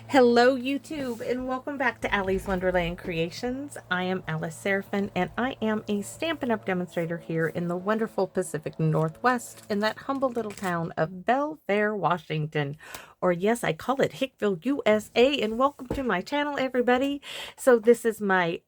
Hello YouTube and welcome back to Allie's Wonderland Creations. I am Alice Seraphin and I am a Stampin' Up! Demonstrator here in the wonderful Pacific Northwest in that humble little town of Belfair, Washington. Or yes, I call it Hickville, USA, and welcome to my channel everybody. So this is my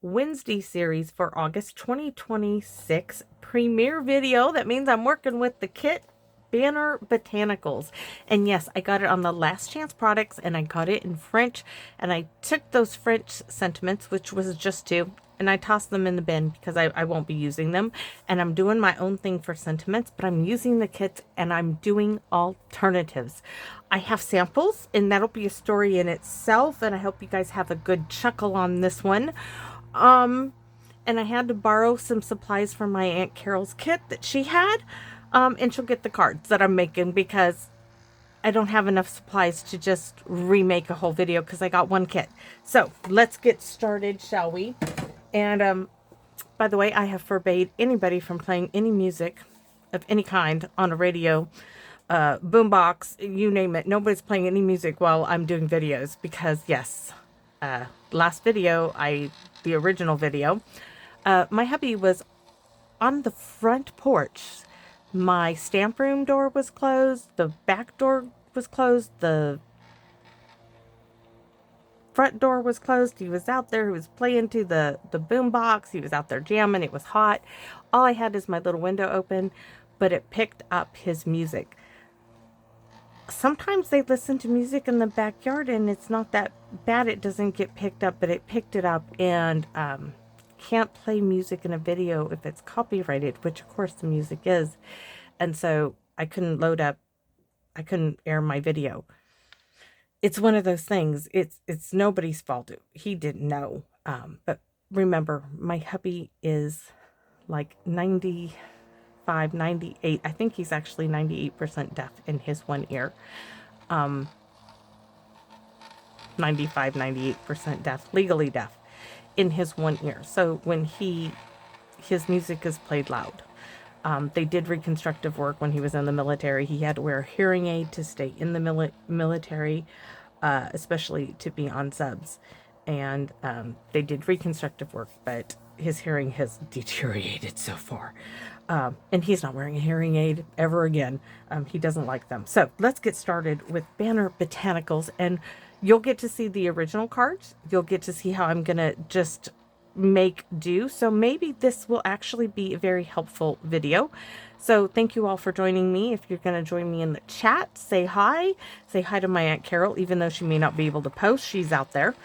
Wednesday series for August 2026 premiere video. That means I'm working with the kit Banner Botanicals. And yes, I got it on the Last Chance products and I got it in French. And I took those French sentiments, which was just two, and I tossed them in the bin because I won't be using them. And I'm doing my own thing for sentiments, but I'm using the kits and I'm doing alternatives. I have samples and that'll be a story in itself. And I hope you guys have a good chuckle on this one. And I had to borrow some supplies from my Aunt Carol's kit that she had. And she'll get the cards that I'm making because I don't have enough supplies to just remake a whole video because I got one kit. So let's get started, shall we? And by the way, I have forbade anybody from playing any music of any kind on a radio, boombox, you name it. Nobody's playing any music while I'm doing videos because yes, last video, the original video, my hubby was on the front porch. My stamp room door was closed, the back door was closed, the front door was closed. He was out there, he was playing to the boom box, he was out there jamming, it was hot. All I had is my little window open, but it picked up his music. Sometimes they listen to music in the backyard and it's not that bad, it doesn't get picked up, but it picked it up. And can't play music in a video if it's copyrighted, which of course the music is. And so I couldn't air my video. It's one of those things. It's nobody's fault. He didn't know. But remember, my hubby is like 95, 98. I think he's actually 98% deaf in his one ear. 95, 98% deaf, legally deaf in his one ear. So when his music is played loud. They did reconstructive work when he was in the military. He had to wear a hearing aid to stay in the military, especially to be on subs. And they did reconstructive work, but his hearing has deteriorated so far. And he's not wearing a hearing aid ever again. He doesn't like them. So let's get started with Banner Botanicals. And you'll get to see the original cards. You'll get to see how I'm going to just make do. So maybe this will actually be a very helpful video. So thank you all for joining me. If you're going to join me in the chat, say hi. Say hi to my Aunt Carol, even though she may not be able to post. She's out there.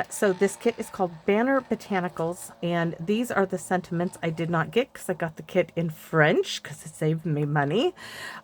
So this kit is called Banner Botanicals, and these are the sentiments I did not get because I got the kit in French because it saved me money.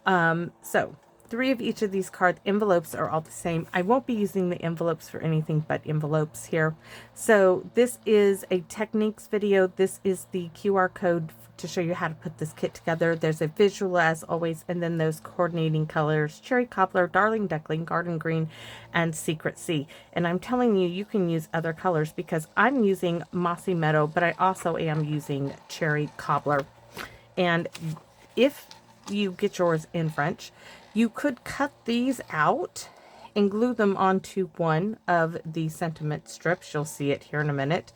So 3 of each of these card envelopes are all the same. I won't be using the envelopes for anything but envelopes here. So this is a techniques video. This is the QR code to show you how to put this kit together. There's a visual as always, and then those coordinating colors: Cherry Cobbler, Darling Duckling, Garden Green, and Secret Sea. And I'm telling you, you can use other colors because I'm using Mossy Meadow, but I also am using Cherry Cobbler. And if you get yours in French, you could cut these out and glue them onto one of the sentiment strips. You'll see it here in a minute.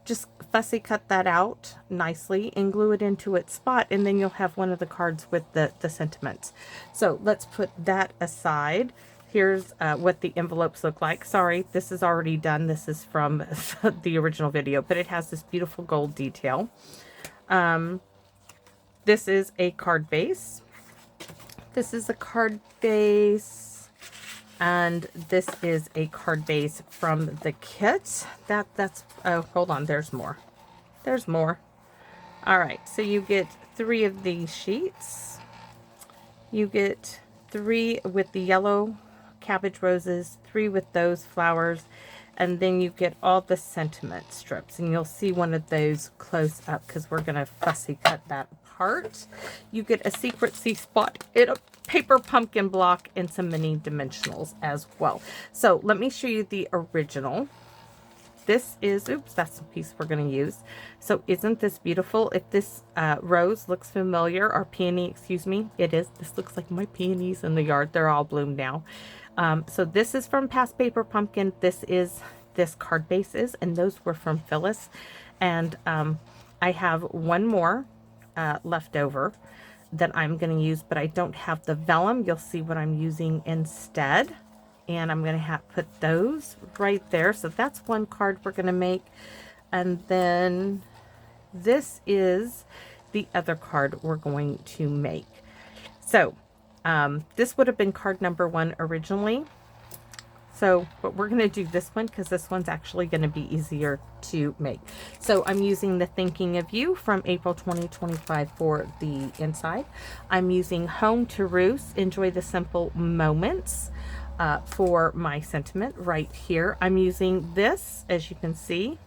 Just fussy cut that out nicely and glue it into its spot, and then you'll have one of the cards with the sentiments. So let's put that aside. Here's what the envelopes look like. Sorry, this is already done. This is from the original video, but it has this beautiful gold detail. This is a card base. This is a card base, and this is a card base from the kit. That's oh, hold on, there's more. There's more. All right, so you get 3 of these sheets. You get 3 with the yellow cabbage roses, 3 with those flowers, and then you get all the sentiment strips, and you'll see one of those close up because we're gonna fussy cut that apart. You get a Secret Sea spot in a paper pumpkin block and some mini dimensionals as well. So let me show you the original. This is, oops, that's the piece we're going to use. So isn't this beautiful? If this rose looks familiar, or peony, excuse me, it is. This looks like my peonies in the yard. They're all bloomed now. So this is from Past Paper Pumpkin. This card base is, and those were from Phyllis. And I have one more left over that I'm going to use, but I don't have the vellum. You'll see what I'm using instead. And I'm going to put those right there. So that's one card we're going to make. And then this is the other card we're going to make. So this would have been card number 1 originally. So, but we're going to do this one because this one's actually going to be easier to make. So I'm using the Thinking of You from April 2025 for the inside. I'm using Home to Roost, Enjoy the Simple Moments for my sentiment right here. I'm using this, as you can see,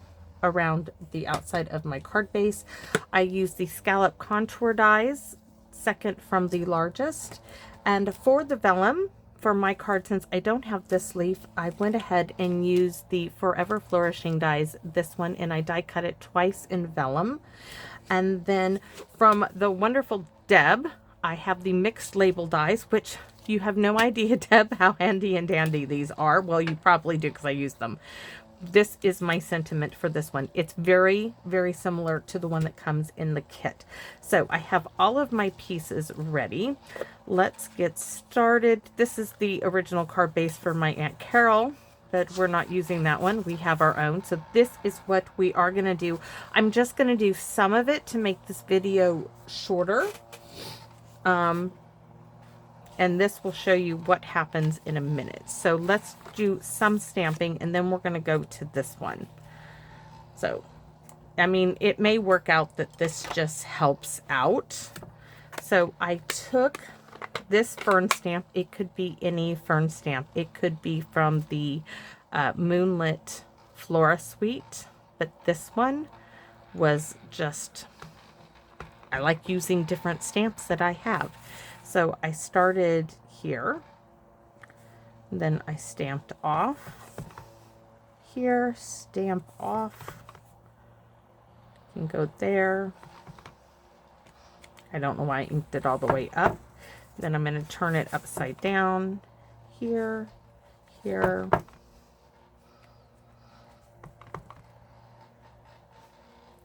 around the outside of my card base. I use the Scallop Contour dies, second from the largest. And for the vellum, for my card, since I don't have this leaf, I went ahead and used the Forever Flourishing dies, this one, and I die cut it twice in vellum. And then from the wonderful Deb, I have the mixed label dies, which you have no idea, Deb, how handy and dandy these are. Well, you probably do because I use them. This is my sentiment for this one. It's very, very similar to the one that comes in the kit. So I have all of my pieces ready. Let's get started. This is the original card base for my Aunt Carol, but we're not using that one. We have our own. So this is what we are going to do. I'm just going to do some of it to make this video shorter. And this will show you what happens in a minute. So let's do some stamping and then we're going to go to this one. So, I mean, it may work out that this just helps out. So I took this fern stamp. It could be any fern stamp. It could be from the Moonlit Flora Suite. But this one was just, I like using different stamps that I have. So I started here, then I stamped off here, stamp off, you can go there. I don't know why I inked it all the way up. Then I'm going to turn it upside down here, here.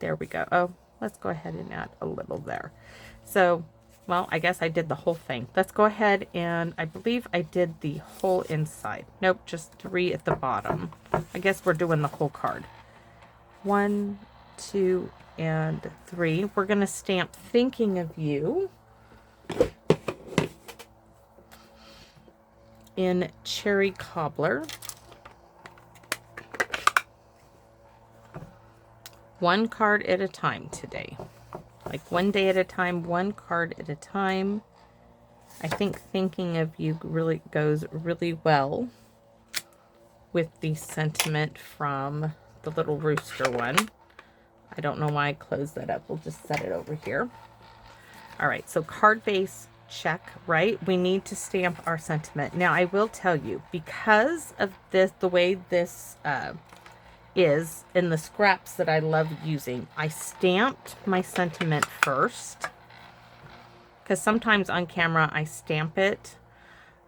There we go. Oh, let's go ahead and add a little there. So, well, I guess I did the whole thing. Let's go ahead and I believe I did the whole inside. Nope, just 3 at the bottom. I guess we're doing the whole card. 1, 2, and 3. We're going to stamp Thinking of You in Cherry Cobbler. 1 card at a time today. Like 1 day at a time, 1 card at a time. I think Thinking of You really goes really well with the sentiment from the little rooster one. I don't know why I closed that up. We'll just set it over here. All right, so card base, check, right? We need to stamp our sentiment. Now, I will tell you, because of this, the way this is in the scraps that I love using, I stamped my sentiment first, because sometimes on camera I stamp it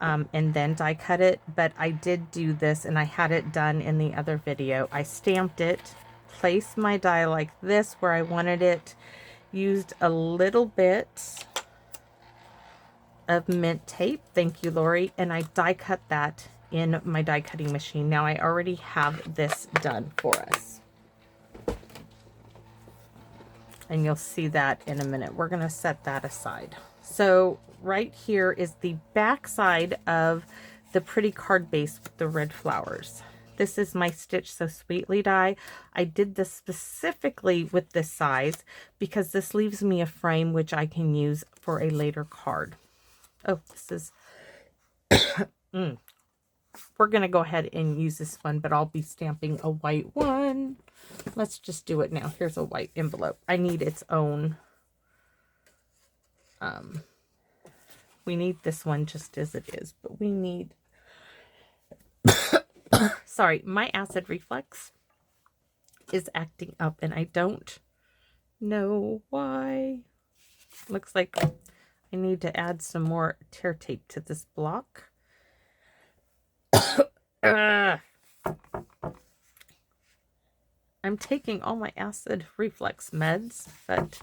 and then die cut it, but I did do this and I had it done in the other video. I stamped it, placed my die like this where I wanted it, used a little bit of mint tape, thank you Lori, and I die cut that in my die cutting machine. Now I already have this done for us. And you'll see that in a minute. We're going to set that aside. So right here is the back side of the pretty card base with the red flowers. This is my Stitch So Sweetly die. I did this specifically with this size because this leaves me a frame which I can use for a later card. Oh, this is... We're going to go ahead and use this one, but I'll be stamping a white one. Let's just do it now. Here's a white envelope. I need its own. We need this one just as it is, but we need... Sorry, my acid reflux is acting up and I don't know why. Looks like I need to add some more tear tape to this block. Ugh. I'm taking all my acid reflux meds, but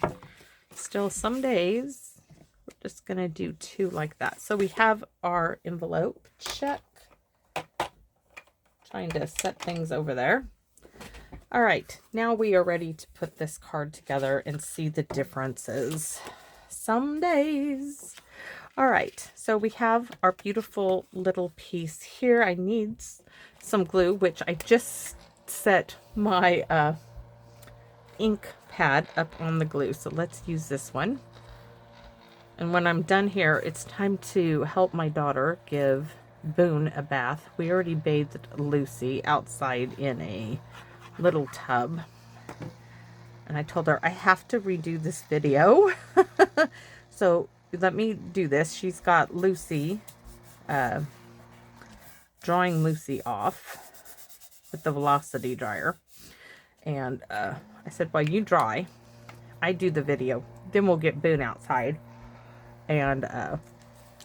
still some days we're just going to do 2 like that. So we have our envelope. Check. Trying to set things over there. All right, now we are ready to put this card together and see the differences. Some days. All right, so we have our beautiful little piece here. I need some glue, which I just set my ink pad up on the glue. So let's use this one. And when I'm done here, it's time to help my daughter give Boone a bath. We already bathed Lucy outside in a little tub. And I told her I have to redo this video. So let me do this. She's got Lucy, drying Lucy off with the velocity dryer. And I said, while you dry, I do the video. Then we'll get Boone outside. And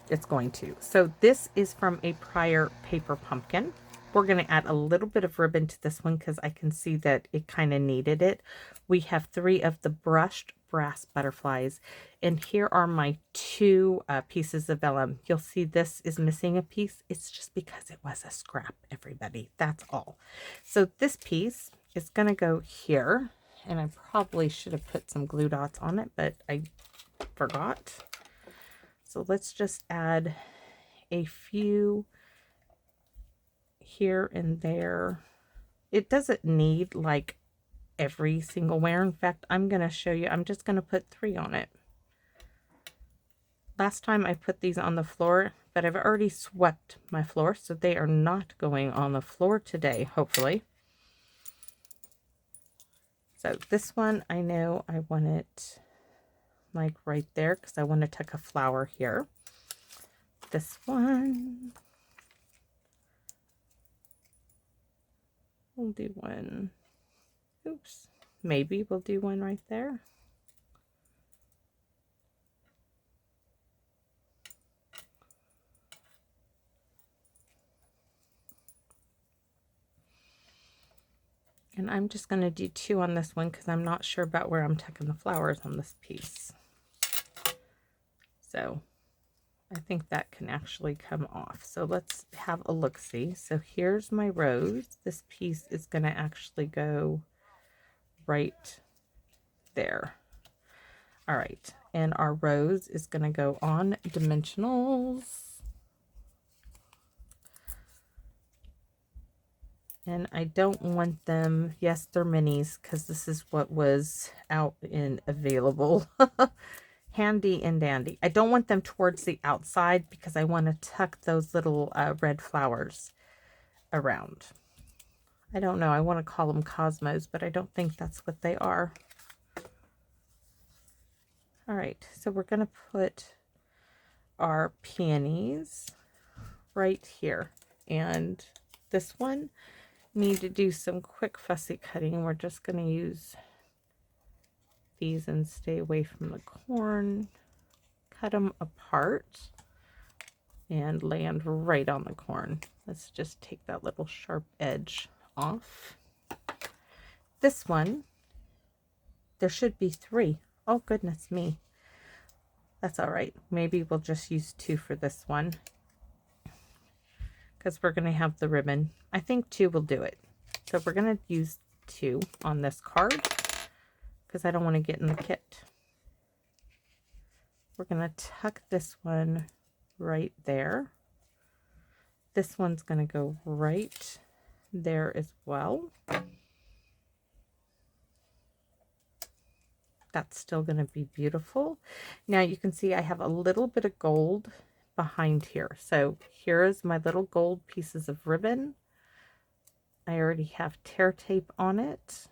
it's going to. So this is from a prior paper pumpkin. We're going to add a little bit of ribbon to this one because I can see that it kind of needed it. We have 3 of the brushed brass butterflies. And here are my 2 pieces of vellum. You'll see this is missing a piece. It's just because it was a scrap, everybody. That's all. So this piece is going to go here. And I probably should have put some glue dots on it, but I forgot. So let's just add a few here and there. It doesn't need like every single wear. In fact, I'm going to show you. I'm just going to put 3 on it. Last time I put these on the floor, but I've already swept my floor, so they are not going on the floor today, hopefully. So this one, I know I want it like right there because I want to tuck a flower here. This one, we'll do one. Oops, maybe we'll do one right there. And I'm just going to do 2 on this one because I'm not sure about where I'm tucking the flowers on this piece. So I think that can actually come off. So let's have a look-see. So here's my rose. This piece is going to actually go right there. All right. And our rose is going to go on dimensionals. And I don't want them, yes, they're minis, because this is what was out and available. Handy and dandy. I don't want them towards the outside because I want to tuck those little red flowers around. I don't know. I want to call them cosmos, but I don't think that's what they are. All right. So we're going to put our peonies right here. And this one, need to do some quick fussy cutting. We're just going to use these and stay away from the corn. Cut them apart and land right on the corn. Let's just take that little sharp edge off. This one, there should be 3. Oh, goodness me. That's all right. Maybe we'll just use 2 for this one because we're going to have the ribbon. I think 2 will do it. So we're going to use 2 on this card because I don't want to get in the kit. We're going to tuck this one right there. This one's going to go right there as well. That's still going to be beautiful. Now you can see I have a little bit of gold behind here. So here's my little gold pieces of ribbon. I already have tear tape on it.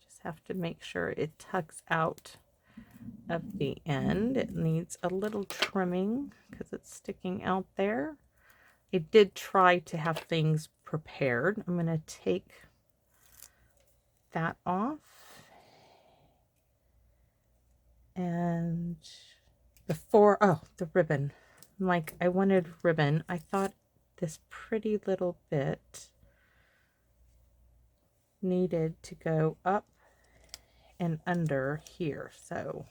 Just have to make sure it tucks out of the end. It needs a little trimming because it's sticking out there. I did try to have things prepared. I'm going to take that off and Oh, the ribbon. Like, I wanted ribbon. I thought this pretty little bit needed to go up and under here. So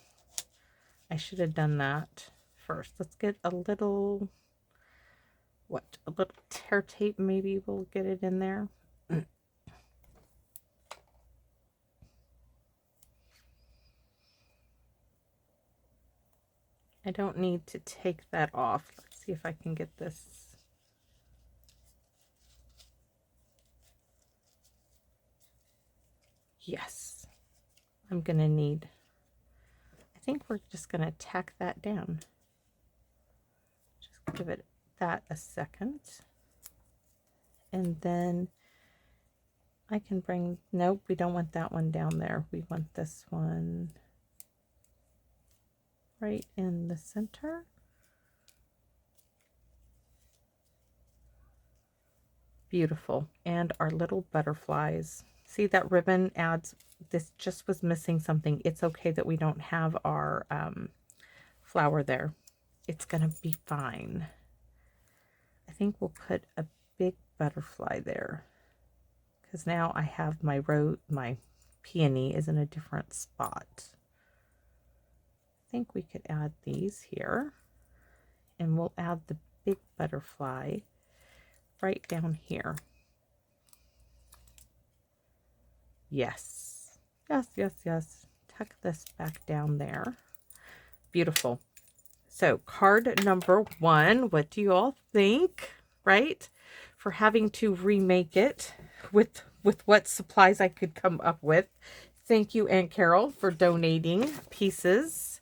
I should have done that first. Let's get a little, a little tear tape. Maybe we'll get it in there. I don't need to take that off. Let's see if I can get this. Yes, I'm gonna need, I think we're just gonna tack that down. Just give it that a second. And then I can bring, nope, we don't want that one down there. We want this one right in the center. Beautiful. And our little butterflies. See, that ribbon adds, this just was missing something. It's okay that we don't have our flower there. It's gonna be fine. I think we'll put a big butterfly there, because now I have my my peony is in a different spot. I think we could add these here, and we'll add the big butterfly right down here. Yes, yes, yes, yes. Tuck this back down there. Beautiful. So card number 1, what do you all think, right? For having to remake it with what supplies I could come up with. Thank you, Aunt Carol, for donating pieces,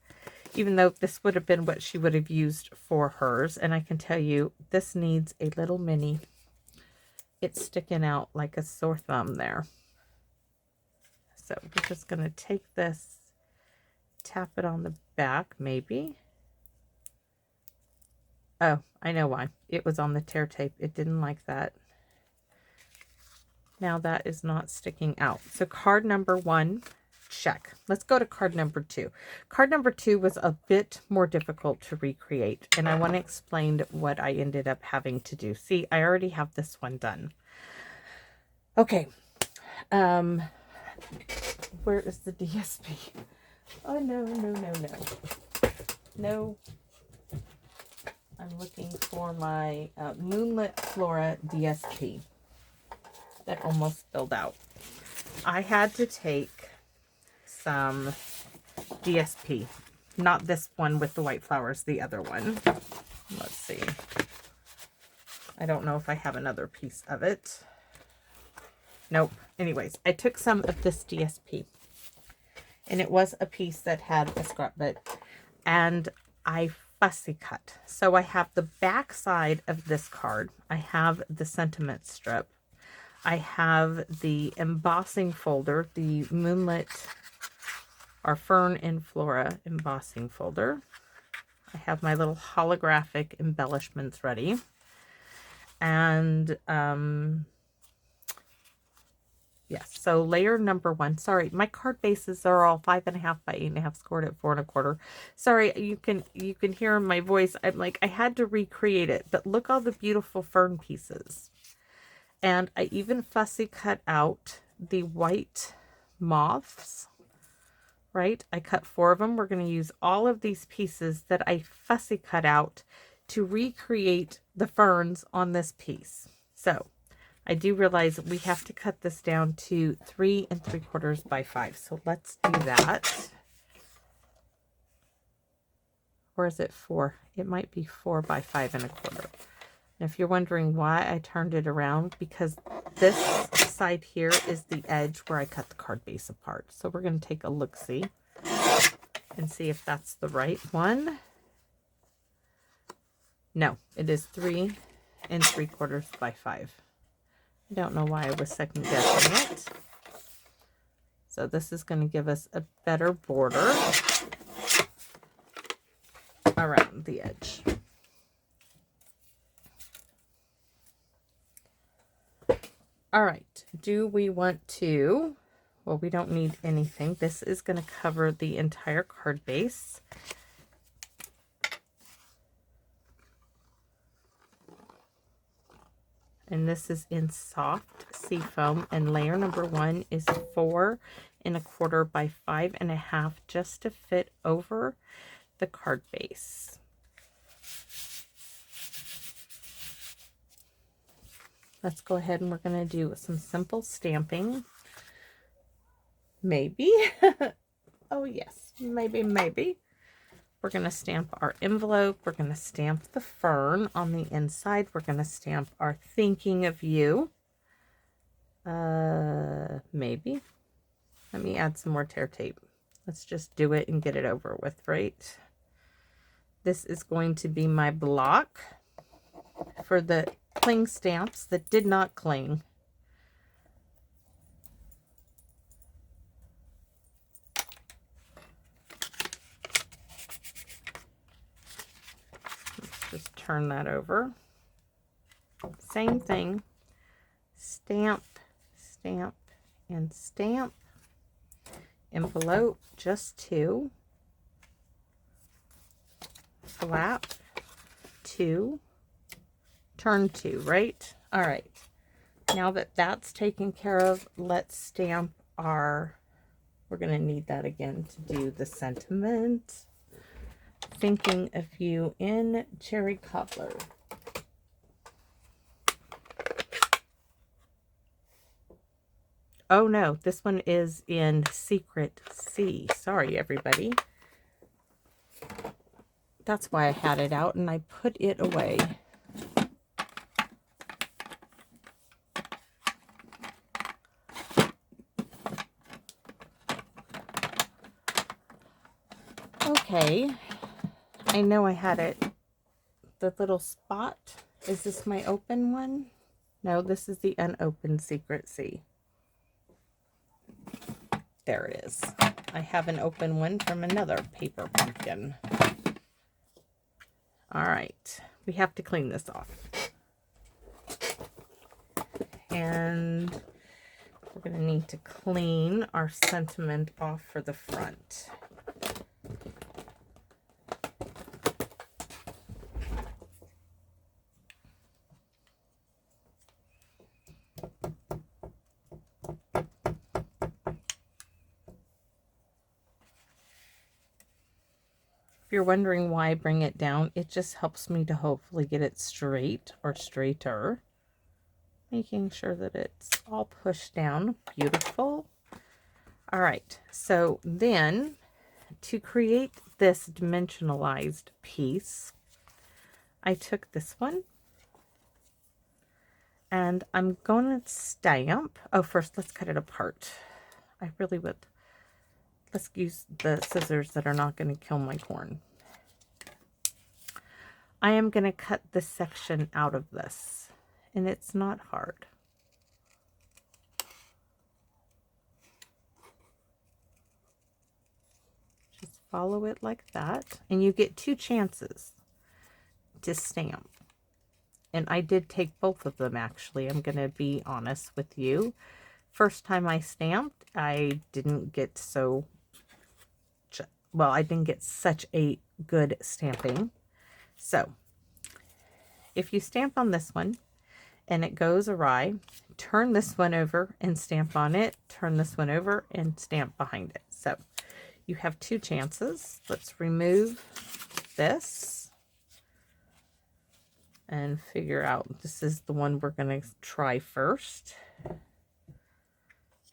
even though this would have been what she would have used for hers. And I can tell you, this needs a little mini. It's sticking out like a sore thumb there. So we're just going to take this, tap it on the back, maybe. Oh, I know why. It was on the tear tape. It didn't like that. Now that is not sticking out. So card number 1, check. Let's go to card number 2. Card number 2 was a bit more difficult to recreate, and I want to explain what I ended up having to do. See, I already have this one done. Okay. Where is the DSP? Oh, no, no, no, no. No. I'm looking for my Moonlit Flora DSP that almost spilled out. I had to take some DSP. Not this one with the white flowers, the other one. Let's see. I don't know if I have another piece of it. Nope. Anyways, I took some of this DSP. And it was a piece that had a scrap bit. And I fussy cut. So I have the back side of this card. I have the sentiment strip. I have the embossing folder, the Moonlit or Fern and Flora embossing folder. I have my little holographic embellishments ready. And yes, so layer number 1. Sorry, my card bases are all 5.5 by 8.5, scored at 4 1/4. Sorry, you can hear in my voice. I'm like, I had to recreate it, but look all the beautiful fern pieces. And I even fussy cut out the white moths, right? I cut 4 of them. We're going to use all of these pieces that I fussy cut out to recreate the ferns on this piece. So I do realize we have to cut this down to 3 3/4 by 5. So let's do that. Or is it 4? It might be 4 by 5 1/4. And if you're wondering why I turned it around, because this side here is the edge where I cut the card base apart. So we're going to take a look-see and see if that's the right one. No, it is 3 3/4 by 5. I don't know why I was second guessing it. So this is going to give us a better border around the edge. All right, do we want to, well, we don't need anything. This is going to cover the entire card base. And this is in soft seafoam, and layer number 1 is 4¼ by 5½, just to fit over the card base. Let's go ahead and we're going to do some simple stamping. Maybe. Oh yes, maybe. We're going to stamp our envelope. We're going to stamp the fern on the inside. We're going to stamp our thinking of you. Maybe. Let me add some more tear tape. Let's just do it and get it over with, right? This is going to be my block for the cling stamps that did not cling. Let's just turn that over. Same thing. Stamp, stamp, and stamp. Envelope, just 2. Flap, 2. Turn 2, right? All right. Now that that's taken care of, let's stamp our, we're going to need that again to do the sentiment. Thinking of you in Cherry Cobbler. Oh no, this one is in Secret C. Sorry, everybody. That's why I had it out and I put it away. Okay, I know I had it. The little spot. Is this my open one? No, this is the unopened Secret C. There it is. I have an open one from another paper pumpkin. All right, we have to clean this off. And we're going to need to clean our sentiment off for the front. If you're wondering why I bring it down, it just helps me to hopefully get it straight or straighter. Making sure that it's all pushed down. Beautiful. All right, so then to create this dimensionalized piece, I took this one and I'm going to stamp. Oh, first let's cut it apart. I really would. Let's use the scissors that are not going to kill my corn. I am going to cut this section out of this, and it's not hard. Just follow it like that, and you get 2 chances to stamp. And I did take both of them, actually. I'm going to be honest with you. First time I stamped, I didn't get so... well, I didn't get such a good stamping. So, if you stamp on this one and it goes awry, turn this one over and stamp on it. Turn this one over and stamp behind it. So, you have 2 chances. Let's remove this and figure out, this is the one we're going to try first.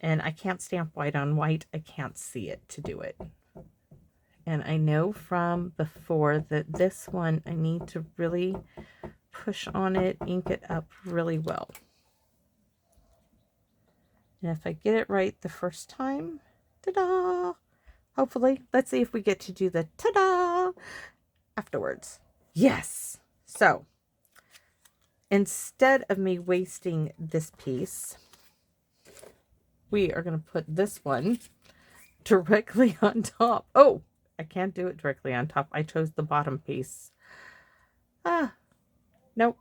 And I can't stamp white on white. I can't see it to do it. And I know from before that this one, I need to really push on it, ink it up really well. And if I get it right the first time, ta-da! Hopefully, let's see if we get to do the ta-da afterwards. Yes! So, instead of me wasting this piece, we are going to put this one directly on top. Oh! I can't do it directly on top. I chose the bottom piece. Nope.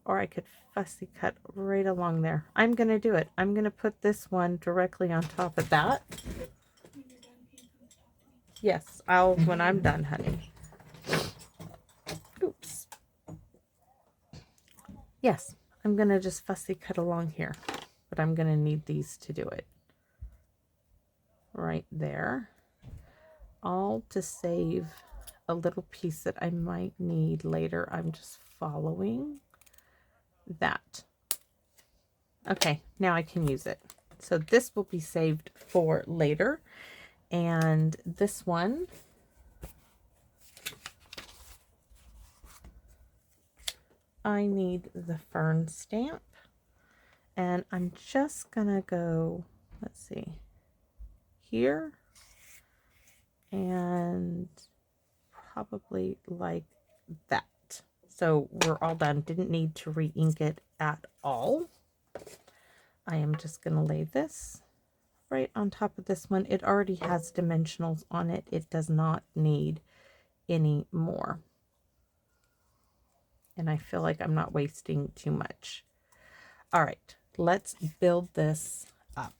Or I could fussy cut right along there. I'm going to do it. I'm going to put this one directly on top of that. Yes, I'll when I'm done, honey. Oops. Yes, I'm going to just fussy cut along here, but I'm going to need these to do it. Right there. All to save a little piece that I might need later. I'm just following that. Okay, now I can use it. So this will be saved for later. And this one, I need the fern stamp. And I'm just gonna go, let's see, here. And probably like that. So we're all done. Didn't need to re-ink it at all. I am just going to lay this right on top of this one. It already has dimensionals on it. It does not need any more. And I feel like I'm not wasting too much. All right, let's build this up.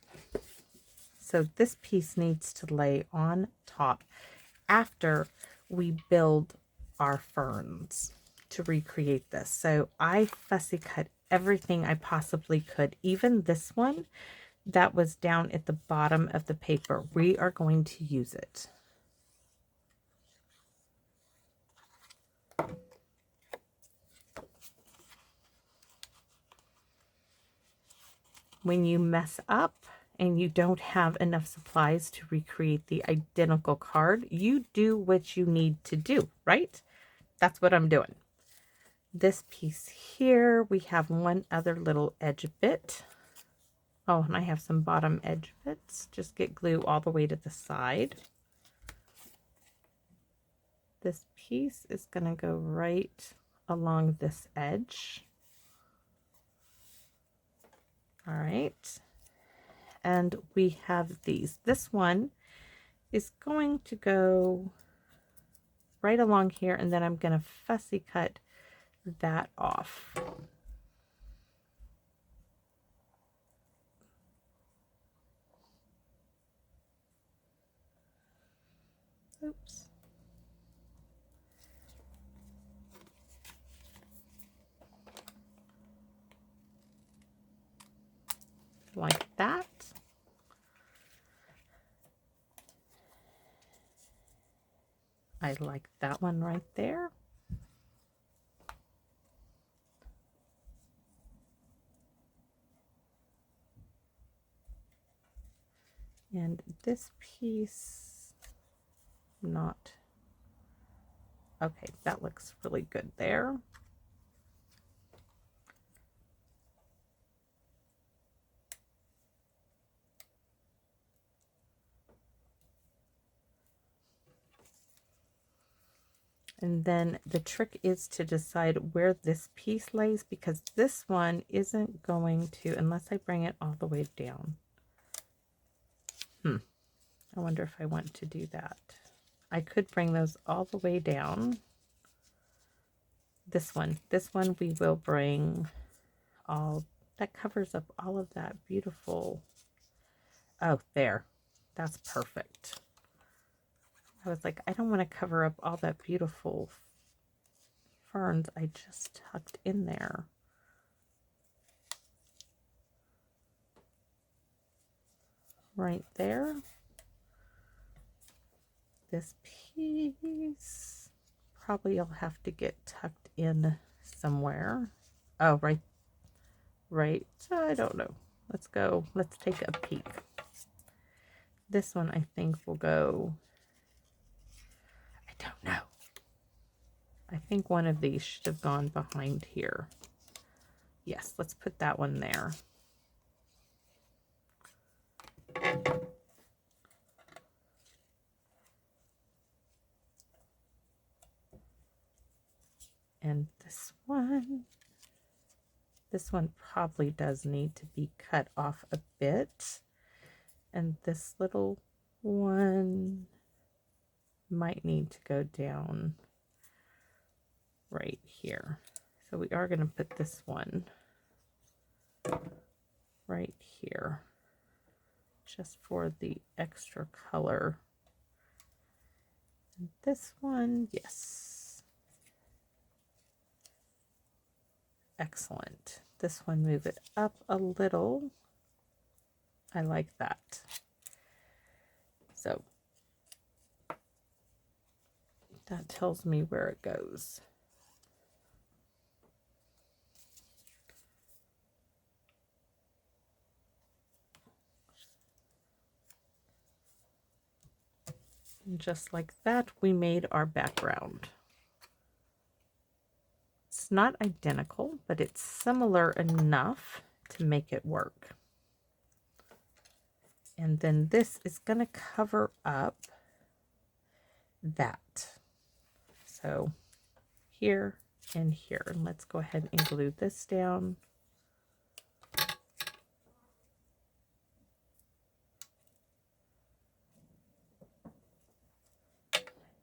So this piece needs to lay on top after we build our ferns to recreate this. So I fussy cut everything I possibly could, even this one that was down at the bottom of the paper. We are going to use it. When you mess up and you don't have enough supplies to recreate the identical card, you do what you need to do, right? That's what I'm doing. This piece here, we have one other little edge bit. Oh, and I have some bottom edge bits. Just get glue all the way to the side. This piece is going to go right along this edge. All right. And we have these. This one is going to go right along here, and then I'm going to fussy cut that off. Oops. Like that. I like that one right there. And this piece, not, okay, that looks really good there. And then the trick is to decide where this piece lays, because this one isn't going to, unless I bring it all the way down. I wonder if I want to do that. I could bring those all the way down. This one we will bring all, that covers up all of that beautiful, oh, there, that's perfect. I was like, I don't want to cover up all that beautiful ferns I just tucked in there. Right there. This piece, probably I'll have to get tucked in somewhere. Oh, right, I don't know. Let's go, let's take a peek. This one I think will go, I don't know. I think one of these should have gone behind here. Yes, let's put that one there. And this one probably does need to be cut off a bit. And this little one might need to go down right here. So we are going to put this one right here, just for the extra color. And this one, yes. Excellent. This one, move it up a little. I like that. So that tells me where it goes. And just like that, we made our background. It's not identical, but it's similar enough to make it work. And then this is going to cover up that. So here and here. And let's go ahead and glue this down.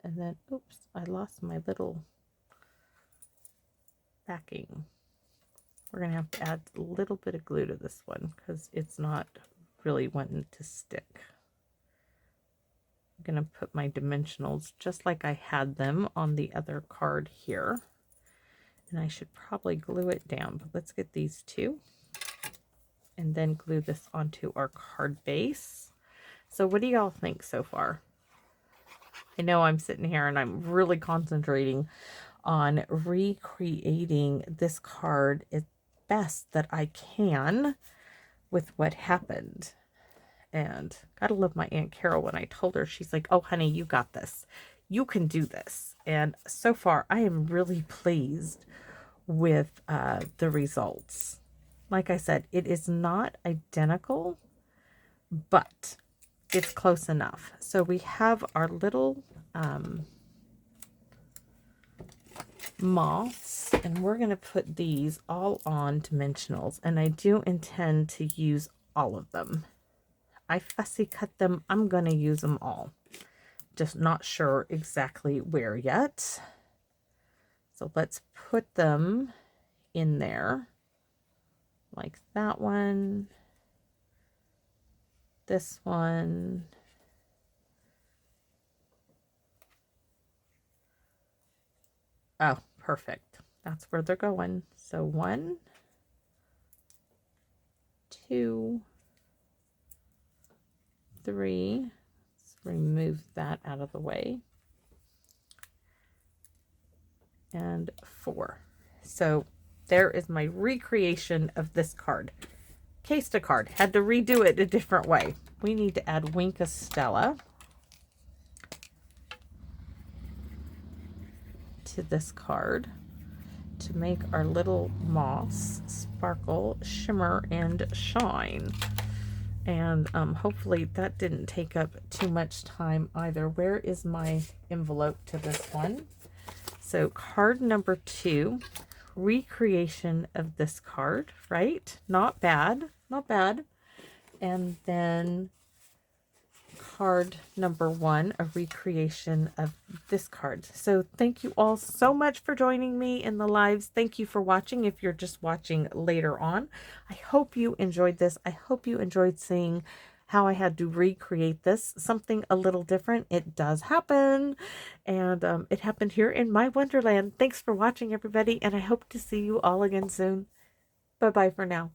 And then, oops, I lost my little backing. We're going to have to add a little bit of glue to this one because it's not really wanting to stick. I'm going to put my dimensionals just like I had them on the other card here. And I should probably glue it down, but let's get these two. And then glue this onto our card base. So what do y'all think so far? I know I'm sitting here and I'm really concentrating on recreating this card as best that I can with what happened. And gotta love my Aunt Carol. When I told her, she's like, oh honey, you got this. You can do this. And so far I am really pleased with the results. Like I said, it is not identical, but it's close enough. So we have our little moths, and we're going to put these all on dimensionals, and I do intend to use all of them. I fussy cut them. I'm going to use them all. Just not sure exactly where yet. So let's put them in there like that one. This one. Oh, perfect. That's where they're going. So 1, 2, 3. Let's remove that out of the way. And 4. So there is my recreation of this card. Case card. Had to redo it a different way. We need to add Winka Stella to this card to make our little moss sparkle, shimmer, and shine. And hopefully that didn't take up too much time either. Where is my envelope to this one? So card number 2, recreation of this card, right? Not bad, not bad. And then card number 1, a recreation of this card. So thank you all so much for joining me in the lives. Thank you for watching. If you're just watching later on, I hope you enjoyed this. I hope you enjoyed seeing how I had to recreate this, something a little different. It does happen, and it happened here in my Wonderland. Thanks for watching, everybody, and I hope to see you all again soon. Bye-bye for now.